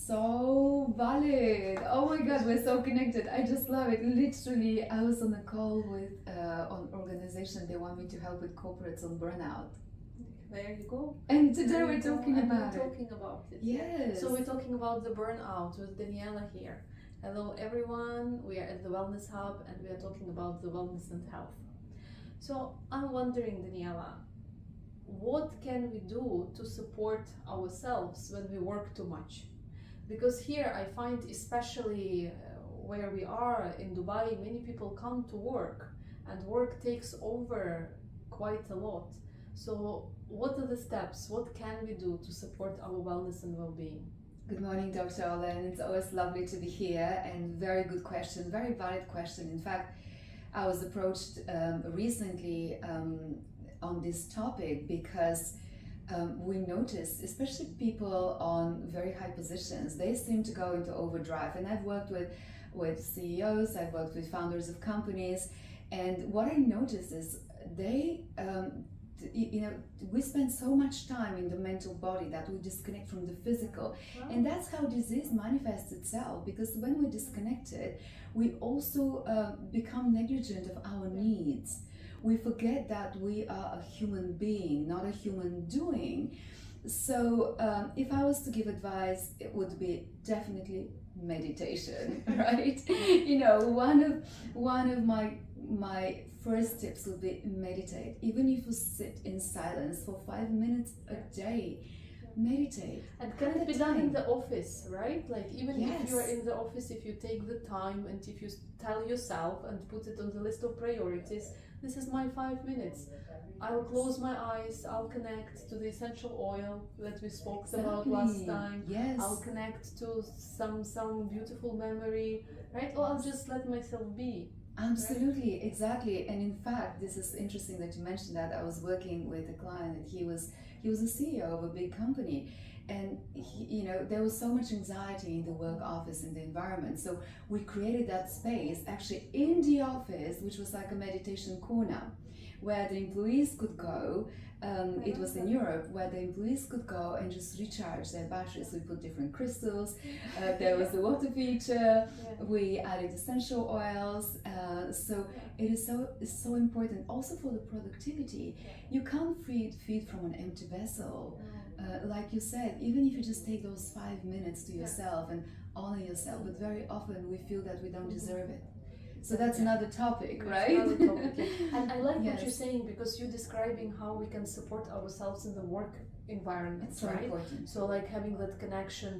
so valid. Oh my God, we're so connected. I just love it. Literally, I was on a call with an organization. They want me to help with corporates on burnout. There you go. And today There we're you go. talking And about we're it. talking about it. Yes. So we're talking about the burnout with Daniela here. Hello everyone. We are at the Wellness Hub and we are talking about the wellness and health. So I'm wondering, Daniela, what can we do to support ourselves when we work too much? Because here I find, especially where we are in Dubai, many people come to work and work takes over quite a lot. So what are the steps? What can we do to support our wellness and well-being? Good morning, Dr. Olen. It's always lovely to be here, and very good question, very valid question. In fact, I was approached recently on this topic because we noticed, especially people on very high positions, they seem to go into overdrive. And I've worked with CEOs, I've worked with founders of companies, and what I noticed is they we spend so much time in the mental body that we disconnect from the physical. And that's how disease manifests itself, because when we're disconnected, we also become negligent of our needs. We forget that we are a human being, not a human doing. So if I was to give advice, it would be definitely meditation, right? One of my first tips would be meditate. Even if you sit in silence for 5 minutes a day, meditate. And can it be done in the office, right? Like even Yes. if you are in the office, if you take the time and if you tell yourself and put it on the list of priorities, this is my 5 minutes. I'll close my eyes, I'll connect to the essential oil that we spoke about last time. Yes. I'll connect to some beautiful memory, right? Or I'll just let myself be. Absolutely, exactly. And in fact, this is interesting that you mentioned that. I was working with a client, and he was a CEO of a big company, and there was so much anxiety in the work office, in the environment. So we created that space actually in the office, which was like a meditation corner, where the employees could go. It was in Europe, where the employees could go and just recharge their batteries. We put different crystals. There was a water feature. We added essential oils. So it is so important also for the productivity. You can't feed from an empty vessel. Like you said, even if you just take those 5 minutes to yourself and honor yourself, but very often we feel that we don't deserve it. So that's another topic, right? Another topic, yeah. And I like what Yes. you're saying, because you're describing how we can support ourselves in the work environment, It's so right? important. So like having that connection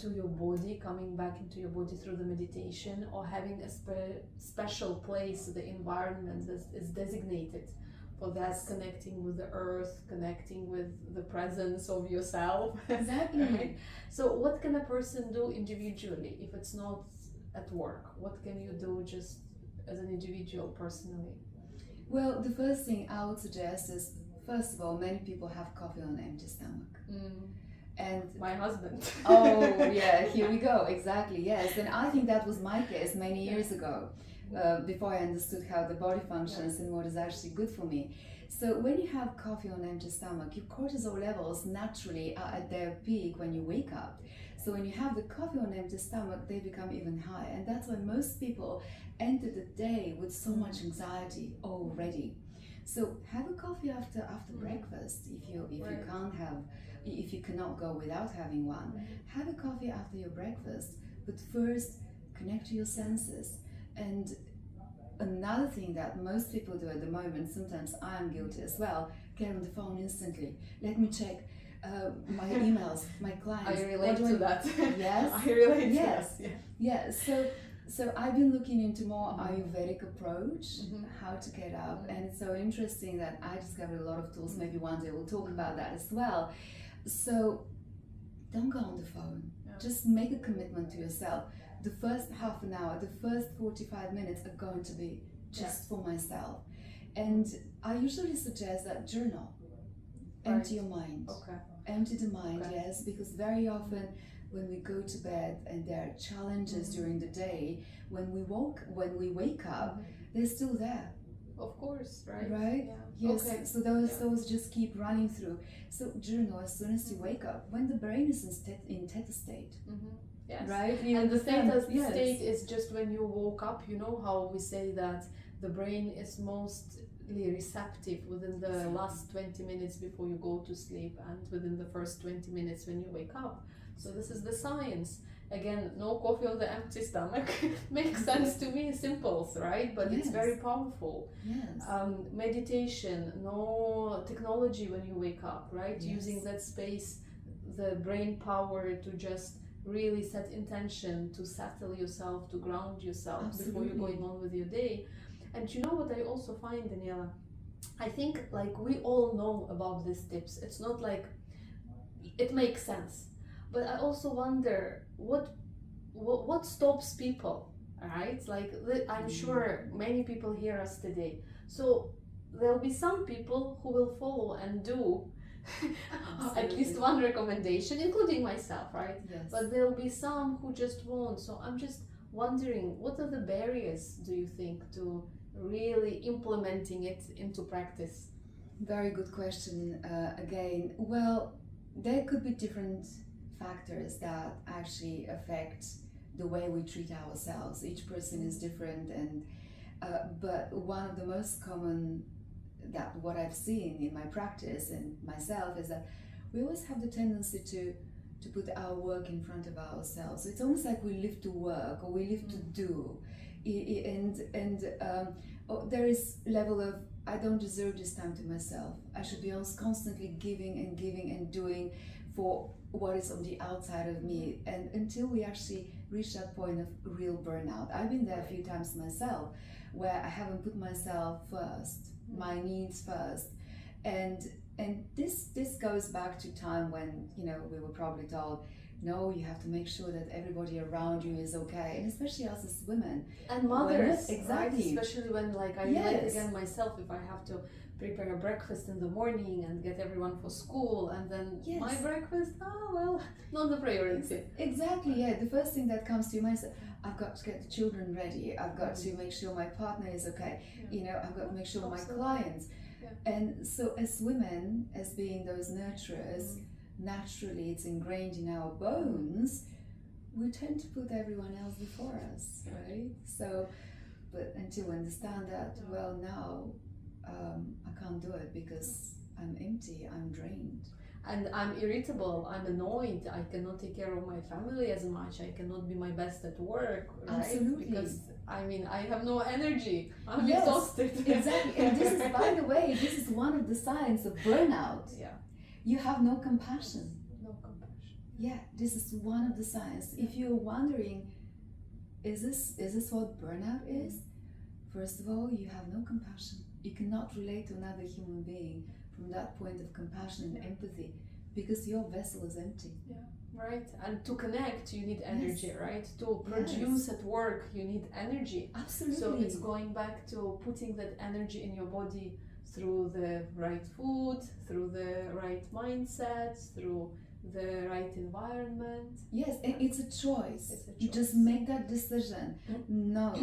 to your body, coming back into your body through the meditation, or having a special place, the environment that is designated for that, connecting with the earth, connecting with the presence of yourself. Exactly. Right? So what can a person do individually if it's not at work? What can you do just as an individual, personally? Well, the first thing I would suggest is, first of all, many people have coffee on an empty stomach. And My husband. oh yeah, here we go. Exactly, yes. And I think that was my case many years ago, before I understood how the body functions and what is actually good for me. So when you have coffee on an empty stomach, your cortisol levels naturally are at their peak when you wake up. So when you have the coffee on an empty stomach, they become even higher. And that's why most people enter the day with so much anxiety already. So have a coffee after breakfast. If you cannot go without having one, have a coffee after your breakfast. But first, connect to your senses. And another thing that most people do at the moment, sometimes I'm guilty as well, get on the phone instantly. Let me check my emails, my clients. I relate to that. Yes. I relate Yes. to that. Yes. So I've been looking into more Ayurvedic approach, how to get up, and it's so interesting that I discovered a lot of tools. Maybe one day we'll talk about that as well. So don't go on the phone. Just make a commitment to yourself. The first half an hour, the first 45 minutes are going to be just for myself. And I usually suggest that journal. Empty your mind. Okay. Empty the mind, yes, because very often when we go to bed and there are challenges during the day, when we wake up, they're still there. of course, right? Right? Yeah. Yes. Okay. So those Yeah. those just keep running through. So journal as soon as you wake up, when the brain is in theta state, Mm-hmm. Yes. right? You And the understand? theta Yes. state is just when you woke up. You know how we say that the brain is mostly receptive within the last 20 minutes before you go to sleep and within the first 20 minutes when you wake up. So this is the science. Again, no coffee on the empty stomach makes sense to me, simple, right? But it's Yes. very powerful. Yes. Meditation, no technology when you wake up, right? Yes. Using that space, the brain power to just really set intention, to settle yourself, to ground yourself before you're Absolutely. going on with your day. And you know what I also find, Daniela? I think like we all know about these tips. It's not like it makes sense, but I also wonder what stops people, right? Like I'm sure many people hear us today, so there'll be some people who will follow and do at least Absolutely. one recommendation, including myself, right? Yes. But there'll be some who just won't. So I'm just wondering, what are the barriers, do you think, to really implementing it into practice? Very good question. Again, well, there could be different factors that actually affect the way we treat ourselves. Each person is different, and but one of the most common, that what I've seen in my practice and myself, is that we always have the tendency to put our work in front of ourselves. So it's almost like we live to work or we live to do, and there is level of, I don't deserve this time to myself. I should be constantly giving and doing for what is on the outside of me, and until we actually reach that point of real burnout. I've been there a few times myself, where I haven't put myself first, my needs first, and this goes back to time when, you know, we were probably told, no, you have to make sure that everybody around you is okay, and especially us as women And mothers, exactly. right? Especially when, like, I Yes. relate again myself, if I have to prepare a breakfast in the morning and get everyone for school, and then Yes. my breakfast, oh well, not the priority. Exactly, yeah. The first thing that comes to your mind is, I've got to get the children ready, I've got to make sure my partner is okay, you know, I've got to make sure my Absolutely. clients. Yeah. And so as women, as being those nurturers, naturally it's ingrained in our bones, we tend to put everyone else before us, right? So, but until we understand that, well, now I can't do it because I'm empty, I'm drained. And I'm irritable, I'm annoyed, I cannot take care of my family as much, I cannot be my best at work, right? Absolutely. Because, I mean, I have no energy, I'm Yes, exhausted. Exactly, and this is, by the way, this is one of the signs of burnout. Yeah, You have no compassion. no compassion. Yeah, this is one of the signs. If you're wondering, is this what burnout is? First of all, you have no compassion. You cannot relate to another human being from that point of compassion and empathy, because your vessel is empty. Right, and to connect you need energy, right? To produce at work you need energy. Absolutely. So it's going back to putting that energy in your body through the right food, through the right mindset, through the right environment. Yes, and it's a choice. It's a You just choice. make that decision. No,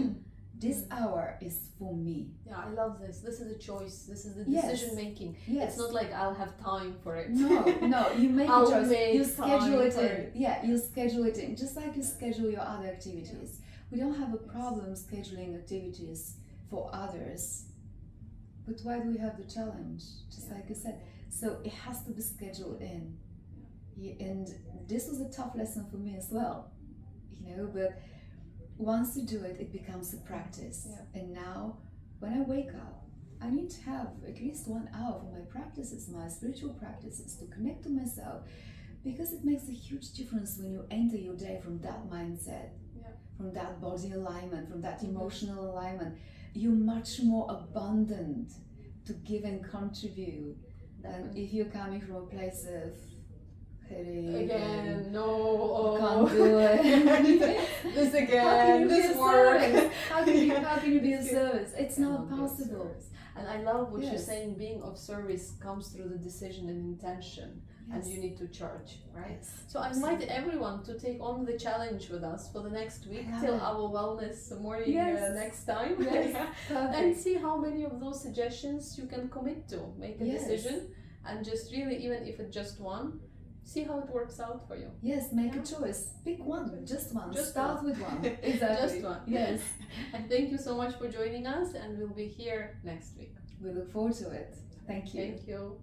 this hour is for me. Yeah, I love this. This is a choice. This is the Yes. decision making. Yes. It's not like I'll have time for it. No, you make a I'll choice. make You schedule time it for in. it. Yeah, you schedule it in, just like you schedule your other activities. We don't have a problem scheduling activities for others, but why do we have the challenge? Just like I said, so it has to be scheduled in. Yeah, and this was a tough lesson for me as well, you know. But once you do it, it becomes a practice. Yeah. And now, when I wake up, I need to have at least 1 hour for my practices, my spiritual practices, to connect to myself, because it makes a huge difference when you enter your day from that mindset, from that body alignment, from that emotional alignment. You're much more abundant to give and contribute than if you're coming from a place of headache. Again, no, I can't do it. This How can again, you be this a work. service? How can you be a Yes. service? It's not Cannot be of possible. service. And I love what you're Yes. saying, being of service comes through the decision and intention. and Yes. you need to charge, right? Yes. So I invite everyone to take on the challenge with us for the next week I love till it. our wellness morning Yes. next time. Yes. And Perfect. see how many of those suggestions you can commit to. Make a Yes. decision and just really, even if it's just one, see how it works out for you. Yes, make Yeah. a choice. Pick one, just one. Just Start one. with one. Exactly. Just one. Yes. And thank you so much for joining us, and we'll be here next week. We look forward to it. Thank you. Thank you.